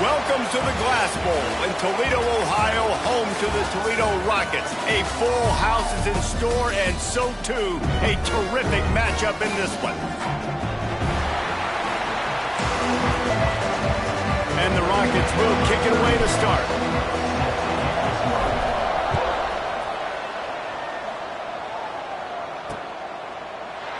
Welcome to the Glass Bowl in Toledo, Ohio, home to the Toledo Rockets. A full house is in store, and so too, a terrific matchup in this one. And the Rockets will kick it away to start.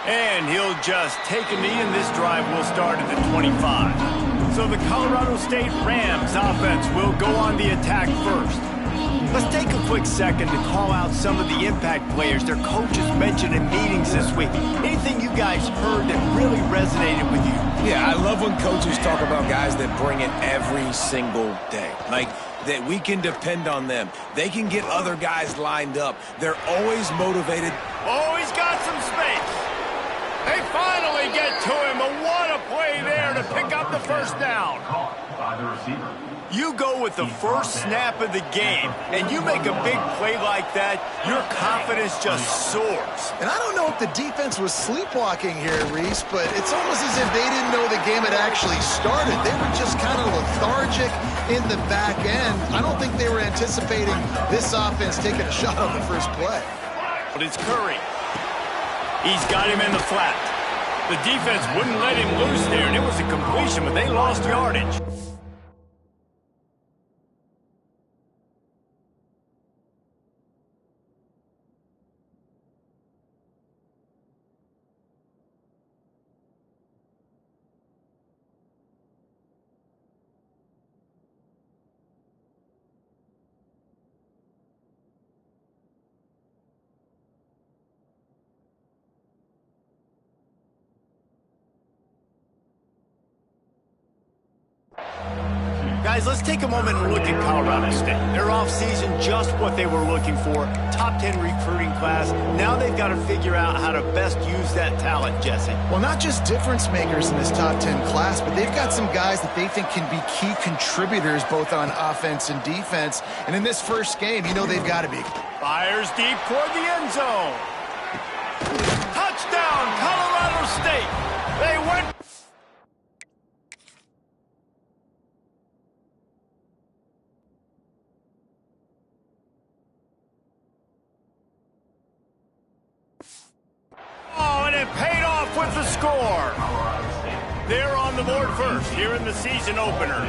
And he'll just take a knee, and this drive will start at the 25. So the Colorado State Rams offense will go on the attack first. Let's take a quick second to call out some of the impact players their coaches mentioned in meetings this week. Anything you guys heard that really resonated with you? Yeah, I love when coaches talk about guys that bring it every single day. Like, that we can depend on them. They can get other guys lined up. They're always motivated. Oh, he's got some space. They finally get to him, but what a play there to pick up the first down. You go with the first snap of the game, and you make a big play like that, your confidence just soars. And I don't know if the defense was sleepwalking here, Reese, but it's almost as if they didn't know the game had actually started. They were just kind of lethargic in the back end. I don't think they were anticipating this offense taking a shot on the first play. But it's Curry. He's got him in the flat. The defense wouldn't let him loose there, and it was a completion, but they lost yardage. Guys, let's take a moment and look at Colorado State. Their offseason, just what they were looking for. Top 10 recruiting class. Now they've got to figure out how to best use that talent, Jesse. Well, not just difference makers in this top 10 class, but they've got some guys that they think can be key contributors both on offense and defense. And in this first game, you know they've got to be. Fires deep toward the end zone. Touchdown, Colorado State. They went. Paid off with the score. They're on the board first here in the season opener.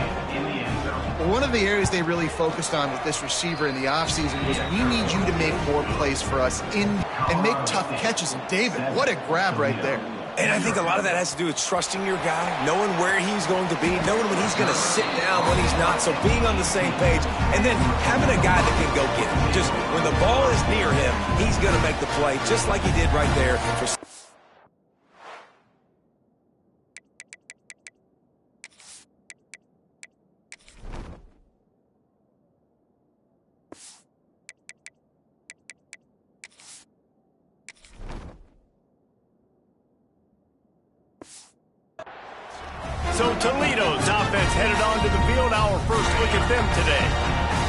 Well, one of the areas they really focused on with this receiver in the offseason was we need you to make more plays for us and make tough catches. And David, what a grab right there. And I think a lot of that has to do with trusting your guy, knowing where he's going to be, knowing when he's going to sit down, when he's not, so being on the same page, and then having a guy that can go get it. Just when the ball is near him, he's going to make the play, just like he did right there for. So Toledo's offense headed onto the field. Our first look at them today.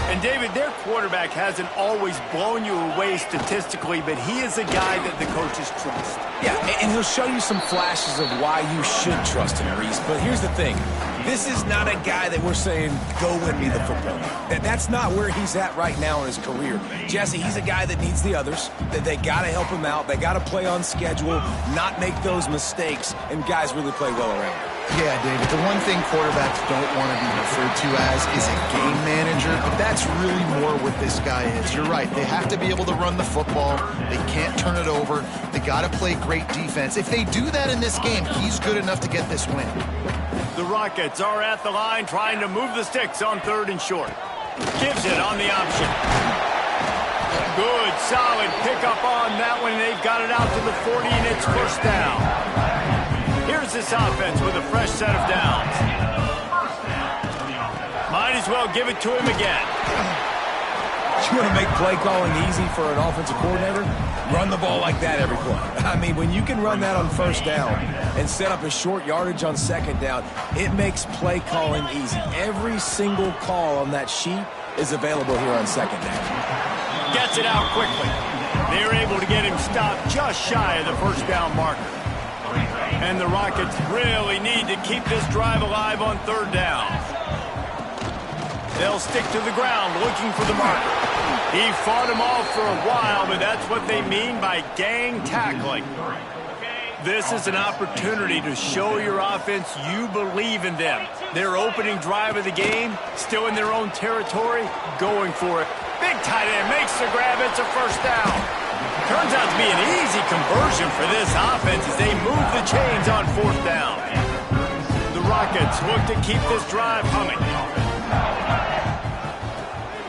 And David, their quarterback hasn't always blown you away statistically, but he is a guy that the coaches trust. Yeah, and he'll show you some flashes of why you should trust him, Reese. But here's the thing. This is not a guy that we're saying, go win me the football game. That's not where he's at right now in his career. Jesse, he's a guy that needs the others, that they got to help him out. They got to play on schedule, not make those mistakes, and guys really play well around him. Yeah, David, the one thing quarterbacks don't want to be referred to as is a game manager, but that's really more what this guy is. You're right. They have to be able to run the football. They can't turn it over. They got to play great defense. If they do that in this game, he's good enough to get this win. The Rockets are at the line trying to move the sticks on 3rd and short. Gives it on the option. Good, solid pickup on that one. They've got it out to the 40, and it's first down. Here's this offense with a fresh set of downs. Might as well give it to him again. You want to make play calling easy for an offensive coordinator? Run the ball like that every play. I mean, when you can run that on first down and set up a short yardage on second down, it makes play calling easy. Every single call on that sheet is available here on second down. Gets it out quickly. They're able to get him stopped just shy of the first down marker. And the Rockets really need to keep this drive alive on 3rd down. They'll stick to the ground looking for the marker. He fought him off for a while, but that's what they mean by gang tackling. This is an opportunity to show your offense you believe in them. Their opening drive of the game, still in their own territory, going for it. Big tight end makes the grab. It's a first down. Turns out to be an easy conversion for this offense as they move the chains on fourth down. The Rockets look to keep this drive humming.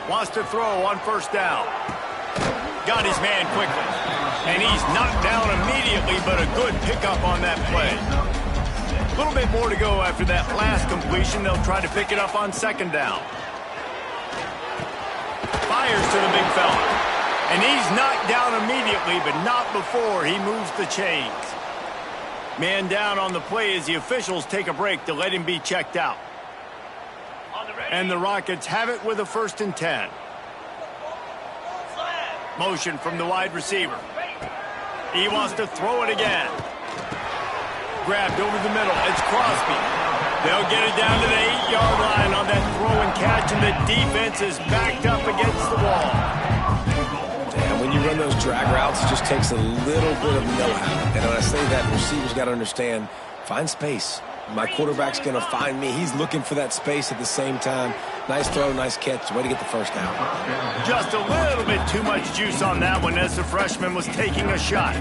Wants to throw on first down. Got his man quickly. And he's knocked down immediately, but a good pickup on that play. A little bit more to go after that last completion. They'll try to pick it up on second down. Fires to the big fella. And he's knocked down immediately, but not before he moves the chains. Man down on the play as the officials take a break to let him be checked out. And the Rockets have it with a 1st and 10. Motion from the wide receiver. He wants to throw it again. Grabbed over the middle. It's Crosby. They'll get it down to the 8-yard line on that throw and catch, and the defense is backed up against the wall. And when you run those drag routes, it just takes a little bit of know-how. And when I say that, receivers got to understand, find space. My quarterback's going to find me. He's looking for that space at the same time. Nice throw, nice catch. Way to get the first down. Just a little bit too much juice on that one as the freshman was taking a shot.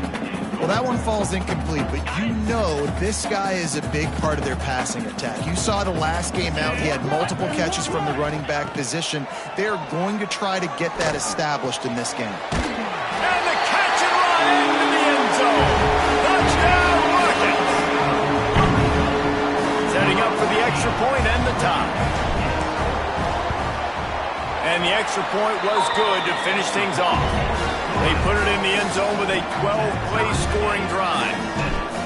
Well, that one falls incomplete, but you know this guy is a big part of their passing attack. You saw the last game out. He had multiple catches from the running back position. They're going to try to get that established in this game. And the catch and run into the end zone. Touchdown, Rockets. Setting up for the extra point and the tie. And the extra point was good to finish things off. They put it in the end zone with a 12-play scoring drive.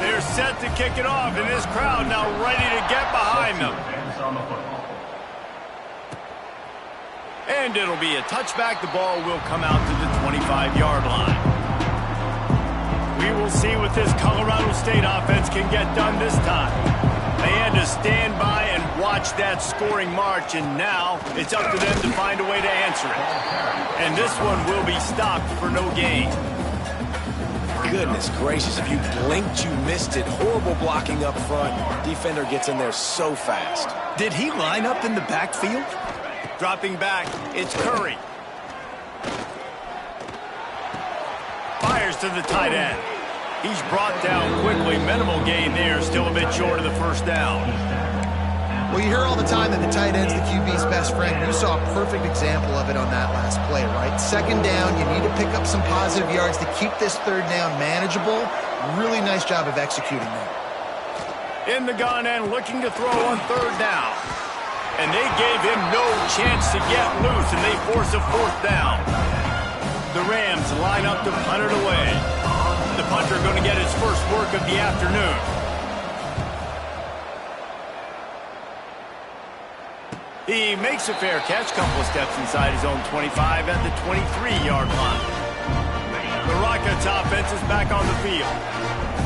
They're set to kick it off, and this crowd now ready to get behind them. And it'll be a touchback. The ball will come out to the 25-yard line. We will see what this Colorado State offense can get done this time. They had to stand by and watch that scoring march, and now it's up to them to find a way to answer it. And this one will be stopped for no gain. Goodness gracious, if you blinked, you missed it. Horrible blocking up front. Defender gets in there so fast. Did he line up in the backfield? Dropping back, it's Curry. Fires to the tight end. He's brought down quickly. Minimal gain there. Still a bit short of the first down. Well, you hear all the time that the tight end's the QB's best friend. You saw a perfect example of it on that last play, right? Second down, you need to pick up some positive yards to keep this third down manageable. Really nice job of executing that. In the gun and looking to throw on third down. And they gave him no chance to get loose, and they force a fourth down. The Rams line up to punt it away. The punter going to get his first work of the afternoon. He makes a fair catch, couple of steps inside his own 25 at the 23-yard line. The Rockets offense is back on the field.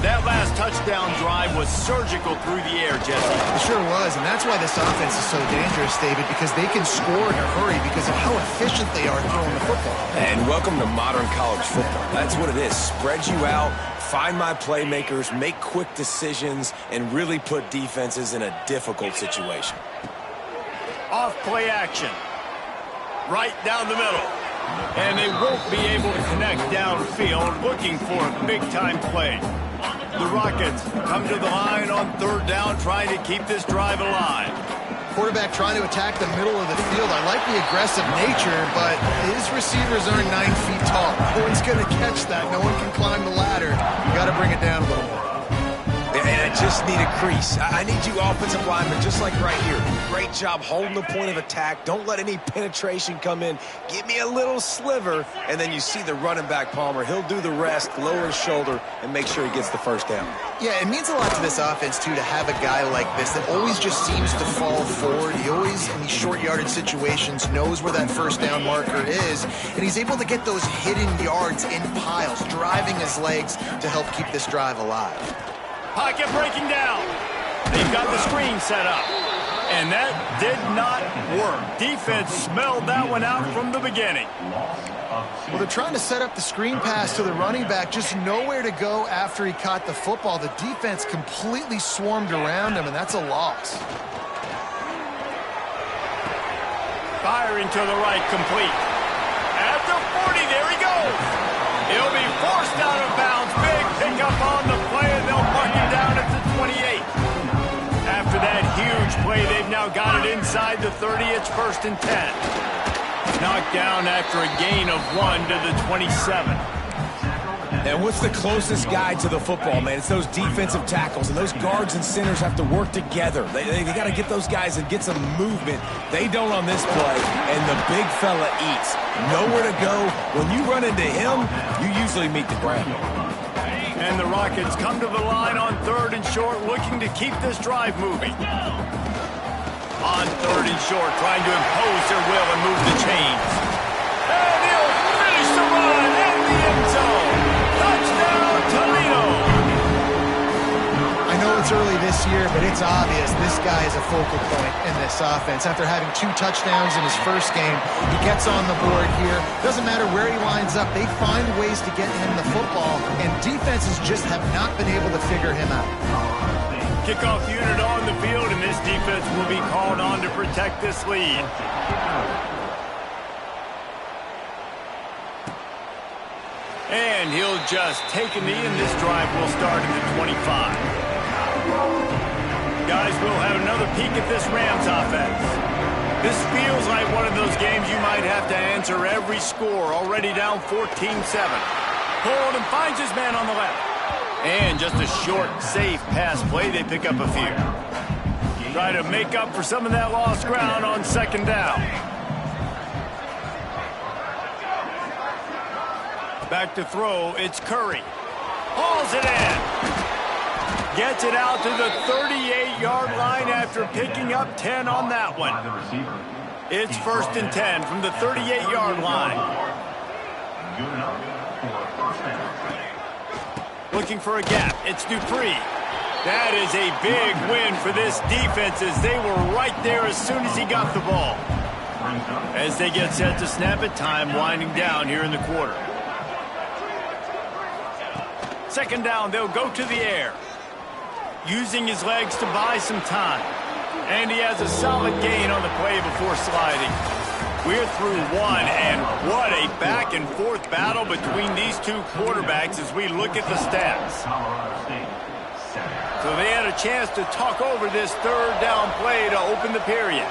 That last touchdown drive was surgical through the air, Jesse. It sure was, and that's why this offense is so dangerous, David, because they can score in a hurry because of how efficient they are throwing the football. And welcome to modern college football. That's what it is. Spread you out, find my playmakers, make quick decisions, and really put defenses in a difficult situation. Off play action. Right down the middle. And they won't be able to connect downfield, looking for a big-time play. The Rockets come to the line on third down, trying to keep this drive alive. Quarterback trying to attack the middle of the field. I like the aggressive nature, but his receivers aren't 9 feet tall. No one's going to catch that. No one can climb the ladder. You got to bring it down a little more. And I just need a crease. I need you offensive linemen, just like right here. Great job holding the point of attack. Don't let any penetration come in. Give me a little sliver, and then you see the running back, Palmer. He'll do the rest, lower his shoulder, and make sure he gets the first down. Yeah, it means a lot to this offense, too, to have a guy like this that always just seems to fall forward. He always, in these short yardage situations, knows where that first down marker is, and he's able to get those hidden yards in piles, driving his legs to help keep this drive alive. Pocket breaking down. They've got the screen set up. And that did not work. Defense smelled that one out from the beginning. Well, they're trying to set up the screen pass to the running back, just nowhere to go after he caught the football. The defense completely swarmed around him, and that's a loss. Firing to the right, complete. At the 40, there he goes. He'll be forced out of bounds. Big pickup on the play, and they'll mark him down at the 28. After that huge play, they've now got it inside the 30. It's 1st and 10. Knocked down after a gain of 1 to the 27. And what's the closest guy to the football, man? It's those defensive tackles, and those guards and centers have to work together. They got to get those guys and get some movement. They don't on this play, and the big fella eats. Nowhere to go. When you run into him, you usually meet the ground. And the Rockets come to the line on 3rd and short, looking to keep this drive moving. On 3rd and short, trying to impose their will and move the chains. And he'll finish the run in the end zone. Touchdown, Toledo. I know it's early this year, but it's obvious this guy is a focal point in this offense. After having 2 touchdowns in his first game, he gets on the board here. Doesn't matter where he lines up, they find ways to get him the football, and defenses just have not been able to figure him out. Kickoff unit on the field, and this defense will be called on to protect this lead. And he'll just take a knee, and this drive will start at the 25. Guys, we'll have another peek at this Rams offense. This feels like one of those games you might have to answer every score, already down 14-7. Pulled and finds his man on the left. And just a short, safe pass play, they pick up a few. Try to make up for some of that lost ground on 2nd down. Back to throw, it's Curry. Hauls it in. Gets it out to the 38-yard line after picking up 10 on that one. It's 1st and 10 from the 38-yard line. Looking for a gap. It's Dupree. That is a big win for this defense as they were right there as soon as he got the ball. As they get set to snap it, time winding down here in the quarter. 2nd down, they'll go to the air. Using his legs to buy some time. And he has a solid gain on the play before sliding. We're through 1, and what a back-and-forth battle between these 2 quarterbacks as we look at the stats. So they had a chance to talk over this 3rd down play to open the period.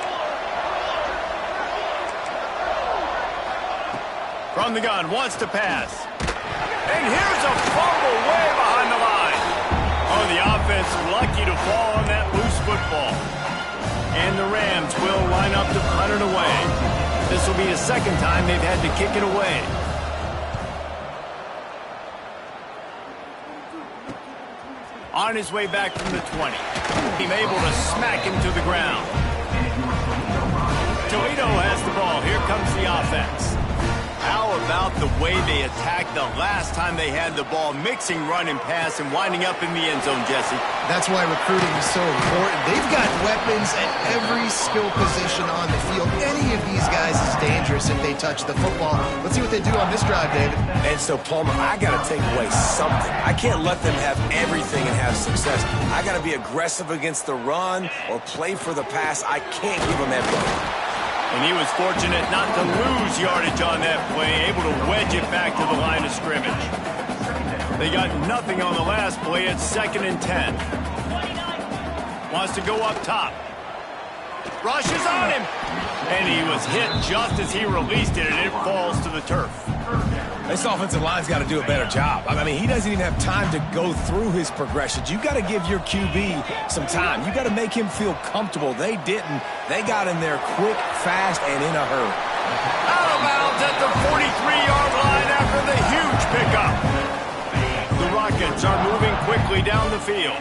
From the gun, wants to pass. And here's a fumble way behind the line. Oh, the offense lucky to fall on that loose football. And the Rams will line up to punt it away. This will be the 2nd time they've had to kick it away. On his way back from the 20. He's able to smack him to the ground. Toledo has the ball. Here comes the offense. How about the way they attacked the last time they had the ball, mixing run and pass and winding up in the end zone, Jesse? That's why recruiting is so important. They've got weapons at every skill position on the field. Any of these guys is dangerous if they touch the football. Let's see what they do on this drive, David. And so, Palmer, I got to take away something. I can't let them have everything and have success. I got to be aggressive against the run or play for the pass. I can't give them everything. And he was fortunate not to lose yardage on that play, able to wedge it back to the line of scrimmage. They got nothing on the last play. It's 2nd and 10. Wants to go up top. Rushes on him. And he was hit just as he released it, and it falls to the turf. This offensive line's got to do a better job. I mean, he doesn't even have time to go through his progressions. You got to give your QB some time. You got to make him feel comfortable. They didn't. They got in there quick, fast, and in a hurry. Out of bounds at the 43-yard line after the huge pickup. The Rockets are moving quickly down the field.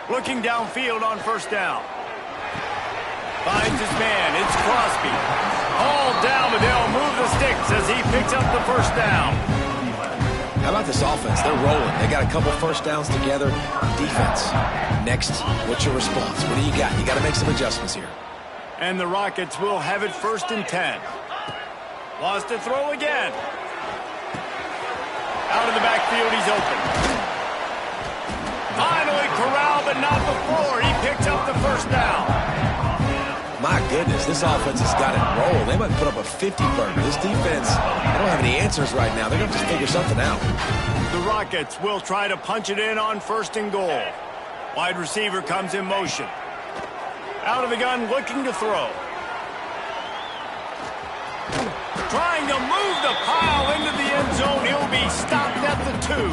Looking downfield on 1st down. Finds his man. It's Crosby. All down, but they'll move the sticks as he picks up the 1st down. How about this offense? They're rolling. They got a couple first downs together. Defense. Next, what's your response? What do you got? You got to make some adjustments here. And the Rockets will have it 1st and 10. Wants to throw again. Out of the backfield, he's open. Finally corralled, but not before. He picks up the first down. My goodness, this offense has got it rolling. They might put up a 50-burger. This defense, they don't have any answers right now. They're going to have to figure something out. The Rockets will try to punch it in on 1st and goal. Wide receiver comes in motion. Out of the gun, looking to throw. Trying to move the pile into the end zone. He'll be stopped at the 2.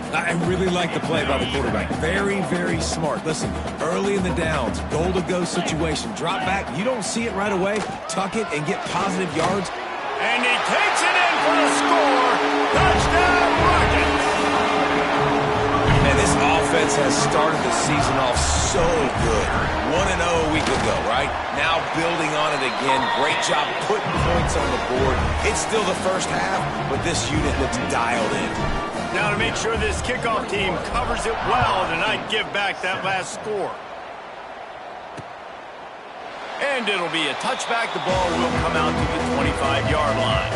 I really like the play by the quarterback. Very, very smart. Listen, early in the downs, goal-to-go situation. Drop back. You don't see it right away. Tuck it and get positive yards. And he takes it in for the score. Touchdown, Rockets. Man, this offense has started the season off so good. 1-0 a week ago, right? Now building on it again. Great job putting points on the board. It's still the first half, but this unit looks dialed in. Now to make sure this kickoff team covers it well to not give back that last score. And it'll be a touchback. The ball will come out to the 25-yard line.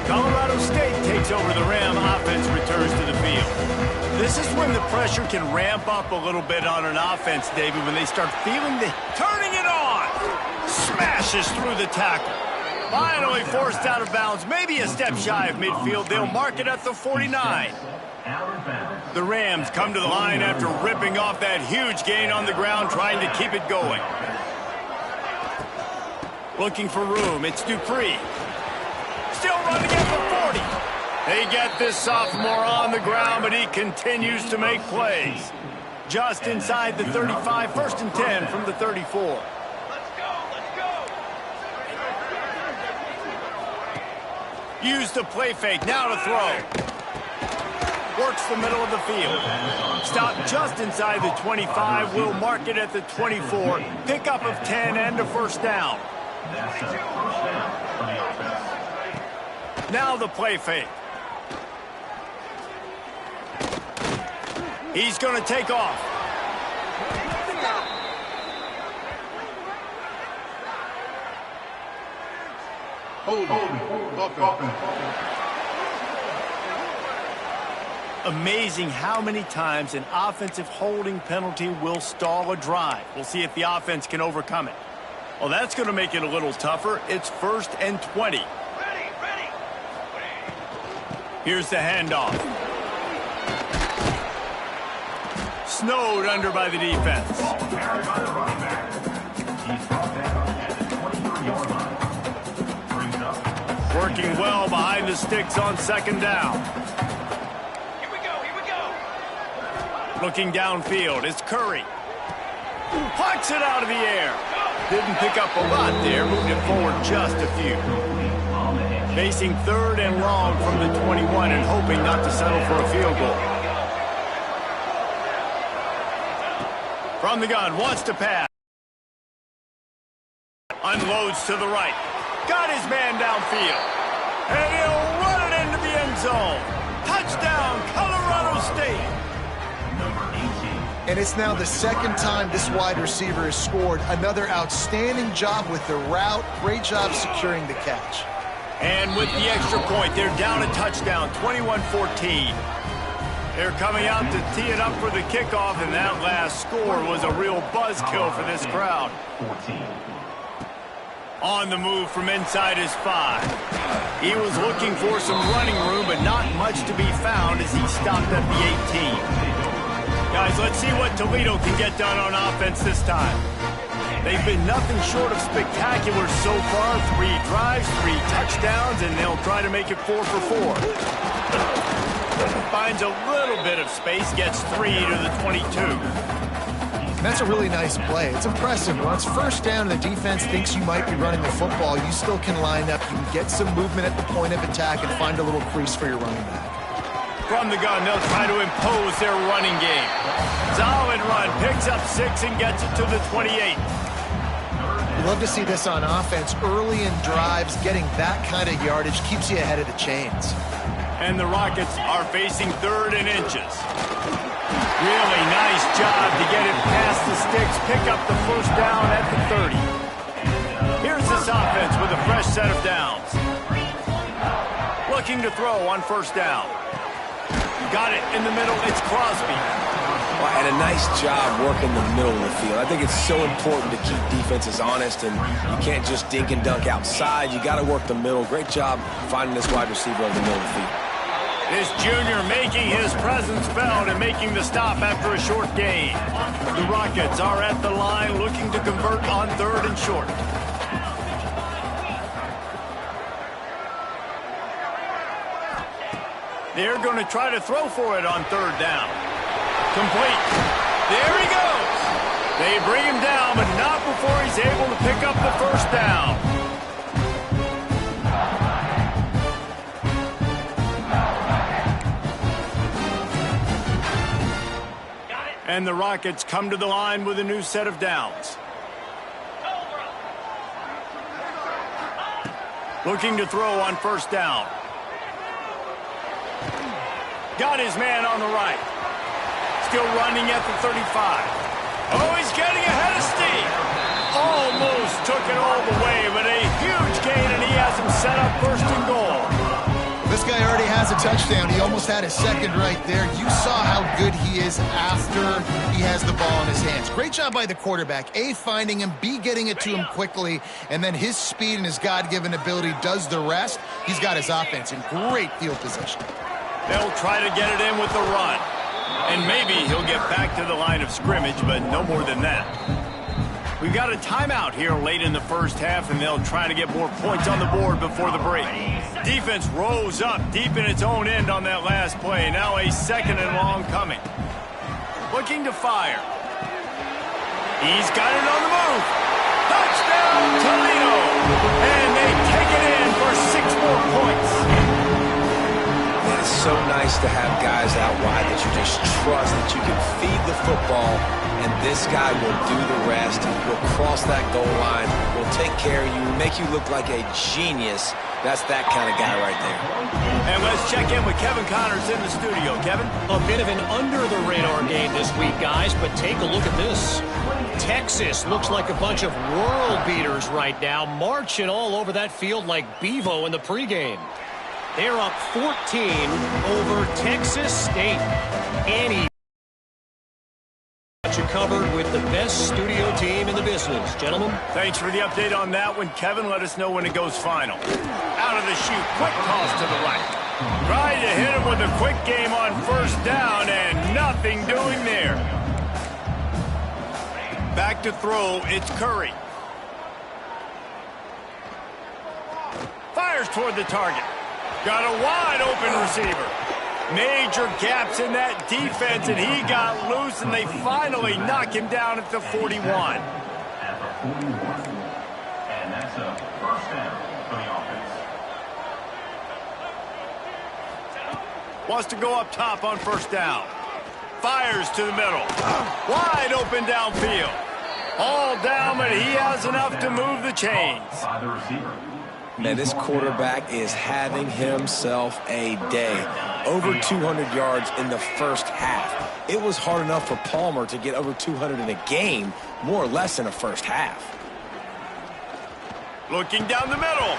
Colorado State takes over the Ram. Offense returns to the field. This is when the pressure can ramp up a little bit on an offense, David, when they start feeling the turning it on. Smashes through the tackle. Finally forced out of bounds, maybe a step shy of midfield. They'll mark it at the 49. The Rams come to the line after ripping off that huge gain on the ground, trying to keep it going. Looking for room, it's Dupree. Still running at the 40. They get this sophomore on the ground, but he continues to make plays. Just inside the 35, 1st and 10 from the 34. Use the play fake, now to throw. Works the middle of the field. Stop just inside the 25, will mark it at the 24. Pickup of 10 and a first down. Now the play fake. He's going to take off. Amazing how many times an offensive holding penalty will stall a drive. We'll see if the offense can overcome it. Well, that's going to make it a little tougher. It's 1st and 20. Here's the handoff. Snowed under by the defense. Working well behind the sticks on 2nd down. Here we go. Looking downfield, it's Curry. Pucks it out of the air. Didn't pick up a lot there, moved it forward just a few. Facing 3rd and long from the 21 and hoping not to settle for a field goal. From the gun, wants to pass. Unloads to the right. Got his man downfield. And he'll run it into the end zone. Touchdown, Colorado State. And it's now the 2nd time this wide receiver has scored. Another outstanding job with the route. Great job securing the catch. And with the extra point, they're down a touchdown, 21-14. They're coming out to tee it up for the kickoff, and that last score was a real buzzkill for this crowd. On the move from inside his 5. He was looking for some running room, but not much to be found as he stopped at the 18. Guys, let's see what Toledo can get done on offense this time. They've been nothing short of spectacular so far. 3 drives, 3 touchdowns, and they'll try to make it 4 for 4. Finds a little bit of space, gets 3 to the 22. That's a really nice play. It's impressive. Once 1st down and the defense thinks you might be running the football, you still can line up. You can get some movement at the point of attack and find a little crease for your running back. From the gun, they'll try to impose their running game. Solid run, picks up 6 and gets it to the 28. We love to see this on offense. Early in drives, getting that kind of yardage keeps you ahead of the chains. And the Rockets are facing 3rd and inches. Really nice job to get it past the sticks, pick up the first down at the 30. Here's this offense with a fresh set of downs. Looking to throw on 1st down. Got it in the middle. It's Crosby. Well, and a nice job working the middle of the field. I think it's so important to keep defenses honest, and you can't just dink and dunk outside. You got to work the middle. Great job finding this wide receiver over the middle of the field. This junior making his presence felt and making the stop after a short gain. The Rockets are at the line looking to convert on 3rd and short. They're going to try to throw for it on 3rd down. Complete. There he goes. They bring him down, but not before he's able to pick up the 1st down. And the Rockets come to the line with a new set of downs. Looking to throw on 1st down. Got his man on the right. Still running at the 35. Oh, he's getting ahead of steam. Almost took it all the way, but a huge gain, and he has him set up 1st and goal. This guy already has a touchdown. He almost had his 2nd right there. You saw how good he is after he has the ball in his hands. Great job by the quarterback. A, finding him, B, getting it to him quickly, and then his speed and his God-given ability does the rest. He's got his offense in great field position. They'll try to get it in with the run. And maybe he'll get back to the line of scrimmage, but no more than that. We've got a timeout here late in the 1st half, and they'll try to get more points on the board before the break. Defense rose up deep in its own end on that last play. Now a 2nd and long coming. Looking to fire. He's got it on the move. Touchdown, Toledo! And they take it in for 6 more points. It's so nice to have guys out wide that you just trust that you can feed the football, and this guy will do the rest. He'll cross that goal line, will take care of you, make you look like a genius. That's that kind of guy right there. And let's check in with Kevin Connors in the studio. Kevin? A bit of an under-the-radar game this week, guys, but take a look at this. Texas looks like a bunch of world beaters right now, marching all over that field like Bevo in the pregame. They're up 14 over Texas State. Annie got you covered with the best studio team in the business. Gentlemen. Thanks for the update on that one. Kevin, let us know when it goes final. Out of the chute, quick toss to the right. Trying to hit him with a quick game on 1st down, and nothing doing there. Back to throw, it's Curry. Fires toward the target. Got a wide open receiver. Major gaps in that defense, and he got loose, and they finally knock him down at the 41. At the 41. And that's a 1st down for the offense. Wants to go up top on 1st down. Fires to the middle. Wide open downfield. All down, but he has enough to move the chains. By the receiver. Man, this quarterback is having himself a day. Over 200 yards in the 1st half. It was hard enough for Palmer to get over 200 in a game, more or less in a 1st half. Looking down the middle.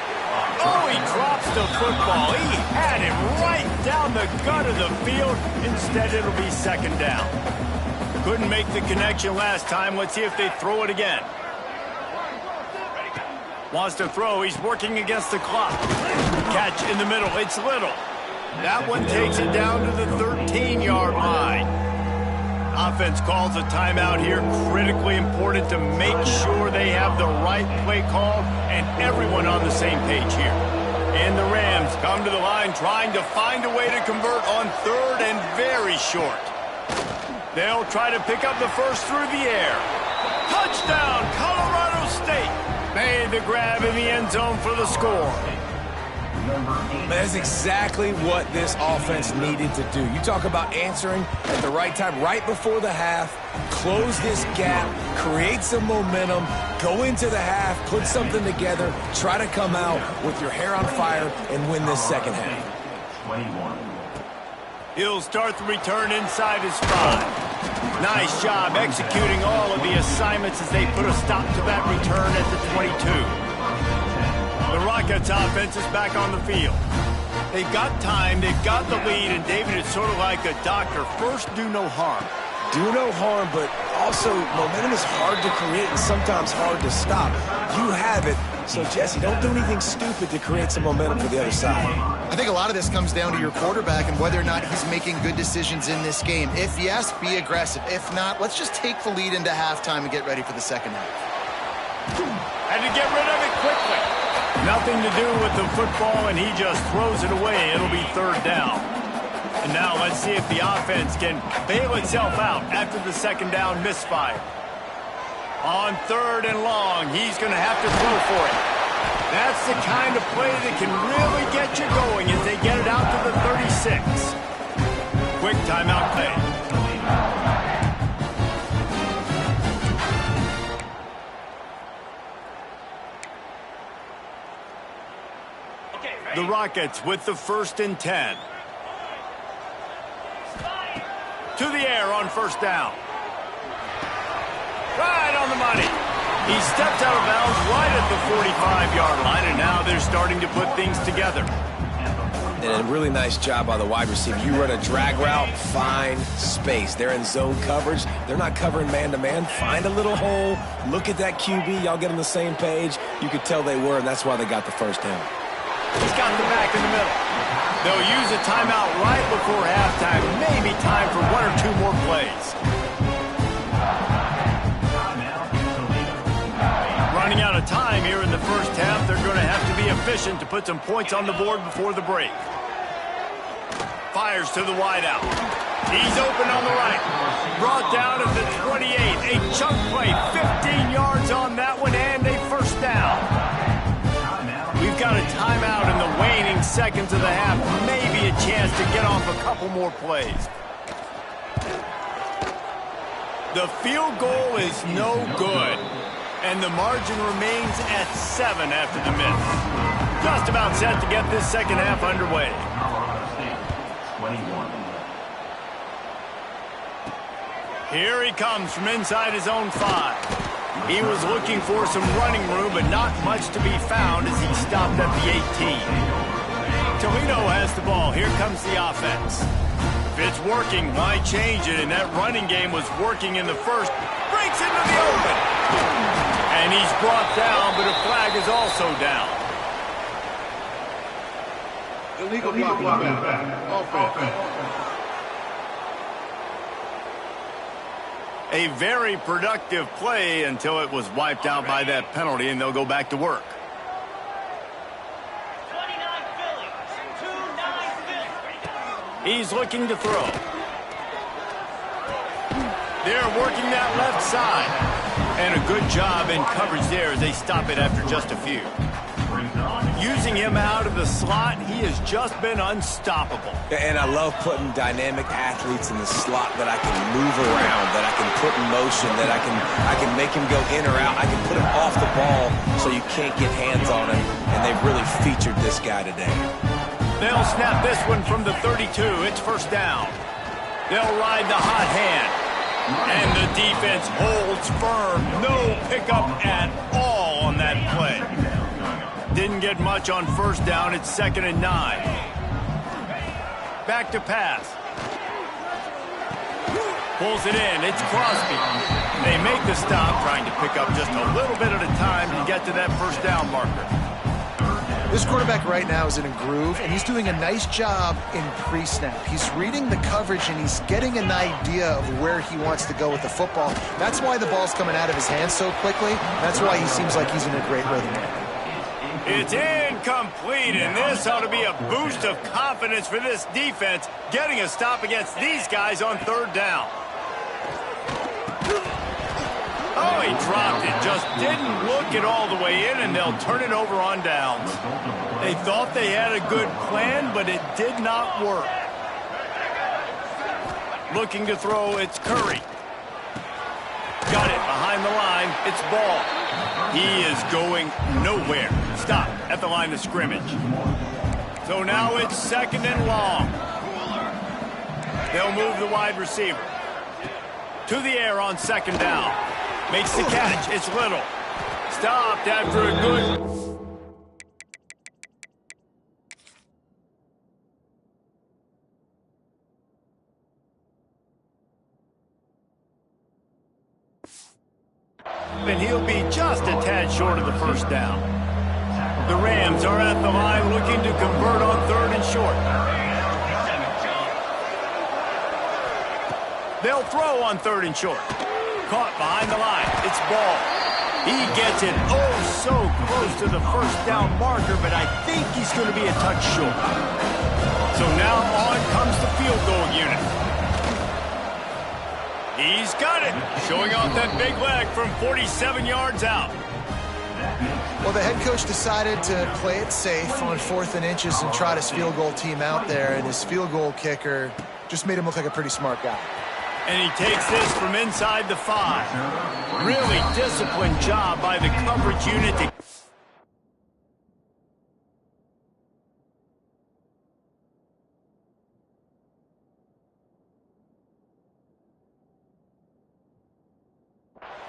Oh, he drops the football. He had him right down the gut of the field. Instead, it'll be 2nd down. Couldn't make the connection last time. Let's see if they throw it again. Wants to throw. He's working against the clock. Catch in the middle. It's Little. That one takes it down to the 13-yard line. Offense calls a timeout here. Critically important to make sure they have the right play call and everyone on the same page here. And the Rams come to the line trying to find a way to convert on 3rd and very short. They'll try to pick up the first through the air. Touchdown, Colorado State. Made the grab in the end zone for the score. That's exactly what this offense needed to do. You talk about answering at the right time, right before the half, close this gap, create some momentum, go into the half, put something together, try to come out with your hair on fire and win this 2nd half. 21. He'll start the return inside his 5. Nice job executing all of the assignments as they put a stop to that return at the 22. The Rockets offense is back on the field. They've got time, they've got the lead, and David, it's sort of like a doctor. First, do no harm. Do no harm, but also momentum is hard to create and sometimes hard to stop. You have it, so Jesse, don't do anything stupid to create some momentum for the other side. I think a lot of this comes down to your quarterback and whether or not he's making good decisions in this game. If yes, be aggressive. If not, let's just take the lead into halftime and get ready for the second half. Had to get rid of it quickly. Nothing to do with the football, and he just throws it away. It'll be third down. And now let's see if the offense can bail itself out after the second down misfire. On third and long, he's going to have to throw for it. That's the kind of play that can really get you going as they get it out to the 36. Quick timeout play. The Rockets with the 1st and 10. To the air on first down. Right on the money. He stepped out of bounds right at the 45-yard line, and now they're starting to put things together. And a really nice job by the wide receiver. You run a drag route, find space. They're in zone coverage. They're not covering man-to-man. Find a little hole. Look at that QB. Y'all get on the same page. You could tell they were, and that's why they got the first down. He's got the back in the middle. They'll use a timeout right before halftime. Maybe time for 1 or 2 more plays. Running out of time here in the first half. They're going to have to be efficient to put some points on the board before the break. Fires to the wideout. He's open on the right. Brought down at the 28. A chunk play. 15 yards on that one and a first down. We've got a timeout in the waning seconds of the half. Maybe a chance to get off a couple more plays. The field goal is no good. And the margin remains at 7 after the miss. Just about set to get this second half underway. Colorado State, 21. Here he comes from inside his own 5. He was looking for some running room, but not much to be found as he stopped at the 18. Toledo has the ball. Here comes the offense. If it's working, why change it? And that running game was working in the first. Breaks into the open. And he's brought down, but a flag is also down. Illegal blocking. Offense. A very productive play until it was wiped out by that penalty, and they'll go back to work. 29 Phillies. He's looking to throw. They're working that left side. And a good job in coverage there as they stop it after just a few. Using him out of the slot, he has just been unstoppable. And I love putting dynamic athletes in the slot that I can move around, that I can put in motion, that I can make him go in or out. I can put him off the ball so you can't get hands on him, and they've really featured this guy today. They'll snap this one from the 32. It's first down. They'll ride the hot hand. And the defense holds firm. No pickup at all on that play. Didn't get much on first down. It's 2nd and 9. Back to pass. Pulls it in. It's Crosby. They make the stop, trying to pick up just a little bit at a time to get to that first down marker. This quarterback right now is in a groove, and he's doing a nice job in pre-snap. He's reading the coverage, and he's getting an idea of where he wants to go with the football. That's why the ball's coming out of his hands so quickly. That's why he seems like he's in a great rhythm. It's incomplete, and this ought to be a boost of confidence for this defense, getting a stop against these guys on third down. Oh, he dropped it. Just didn't look it all the way in, and they'll turn it over on downs. They thought they had a good plan, but it did not work. Looking to throw, it's Curry. Got it behind the line. It's Ball. He is going nowhere. Stop at the line of scrimmage. So now it's 2nd and long. They'll move the wide receiver. To the air on 2nd down. Makes the catch. It's Little. Stopped after a good... And he'll be just a tad short of the first down. The Rams are at the line looking to convert on 3rd and short. They'll throw on 3rd and short. Caught behind the line. It's Ball. He gets it so close to the first down marker, but I think he's going to be a touch short. So now on comes the field goal unit. He's got it, showing off that big leg from 47 yards out. Well, the head coach decided to play it safe on 4th and inches and trot his field goal team out there, and his field goal kicker just made him look like a pretty smart guy. And he takes this from inside the 5. Really disciplined job by the coverage unit to...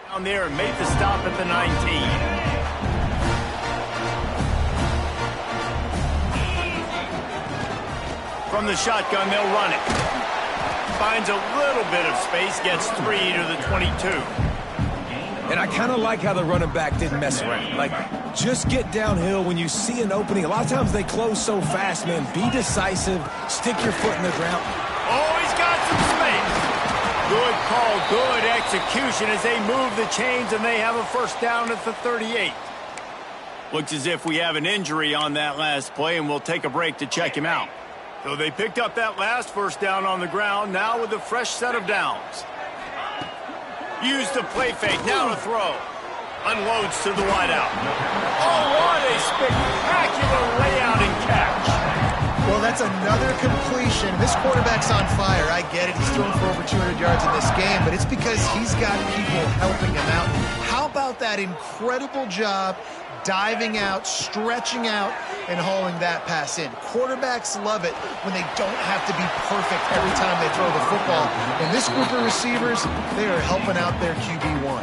down there and made the stop at the 19. From the shotgun, they'll run it. Finds a little bit of space, gets 3 to the 22. And I kind of like how the running back didn't mess around. Like, just get downhill when you see an opening. A lot of times they close so fast, man. Be decisive. Stick your foot in the ground. Oh, he's got some space. Good call, good execution as they move the chains, and they have a first down at the 38. Looks as if we have an injury on that last play, and we'll take a break to check him out. So they picked up that last first down on the ground, now with a fresh set of downs. Used the play fake, now to throw. Unloads to the wideout. Oh, what a spectacular layout and catch. Well, that's another completion. This quarterback's on fire. I get it. He's throwing for over 200 yards in this game, but it's because he's got people helping him out. How about that incredible job diving out, stretching out, and hauling that pass in? Quarterbacks love it when they don't have to be perfect every time they throw the football. And this group of receivers, they are helping out their QB1.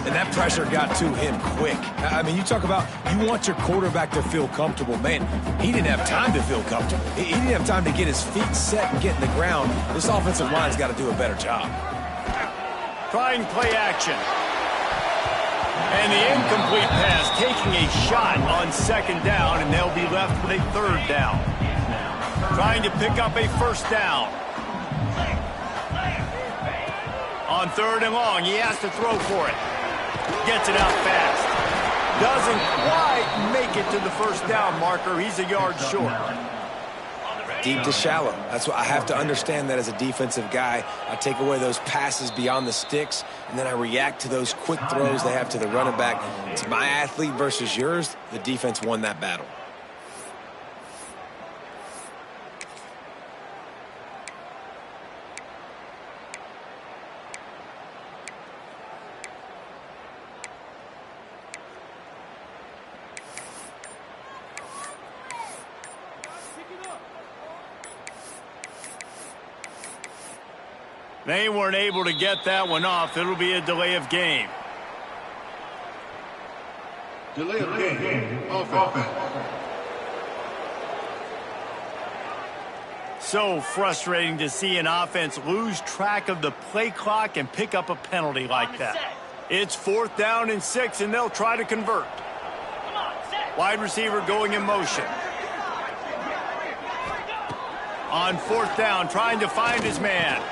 And that pressure got to him quick. I mean, you talk about you want your quarterback to feel comfortable. Man, he didn't have time to feel comfortable. He didn't have time to get his feet set and get in the ground. This offensive line's got to do a better job. Trying play action. And the incomplete pass taking a shot on 2nd down, and they'll be left with a 3rd down. Trying to pick up a first down. On 3rd and long, he has to throw for it. Gets it out fast. Doesn't quite make it to the first down marker. He's a yard short. Deep to shallow. That's what I have to understand that as a defensive guy. I take away those passes beyond the sticks, and then I react to those quick throws they have to the running back. It's my athlete versus yours. The defense won that battle. They weren't able to get that one off. It'll be a delay of game. Delay of game. Offense. So frustrating to see an offense lose track of the play clock and pick up a penalty like that. It's 4th down and 6, and they'll try to convert. Wide receiver going in motion. On 4th down, trying to find his man.